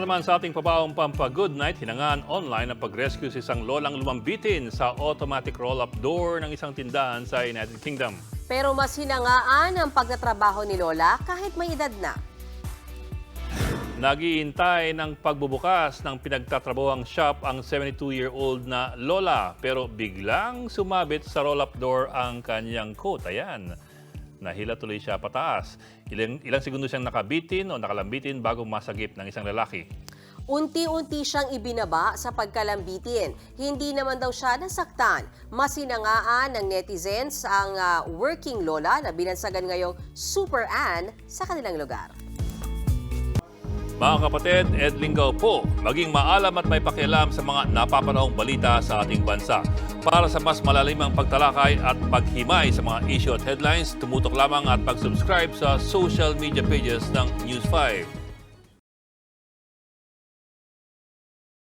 naman sa ating pabaong Pampa-Good Night, hinangaan online ang pag-rescue sa isang lolang lumambitin sa automatic roll-up door ng isang tindahan sa United Kingdom. Pero mas hinangaan ang pagtatrabaho ni Lola kahit may edad na. Naghihintay ng pagbubukas ng pinagtatrabuhang shop ang 72-year-old na lola, pero biglang sumabit sa roll-up door ang kanyang coat. Ayan, nahila tuloy siya pataas. Ilang segundo siyang nakabitin o nakalambitin bago masagip ng isang lalaki. Unti-unti siyang ibinaba sa pagkalambitin. Hindi naman daw siya nasaktan. Mas hinangaan ng netizens ang working lola na binansagan ngayong Super Ann sa kanilang lugar. Mga kapatid, Ed Lingaw po, maging maalam at may pakialam sa mga napapanahong balita sa ating bansa. Para sa mas malalimang pagtalakay at paghimay sa mga issue at headlines, tumutok lamang at pag-subscribe sa social media pages ng News 5.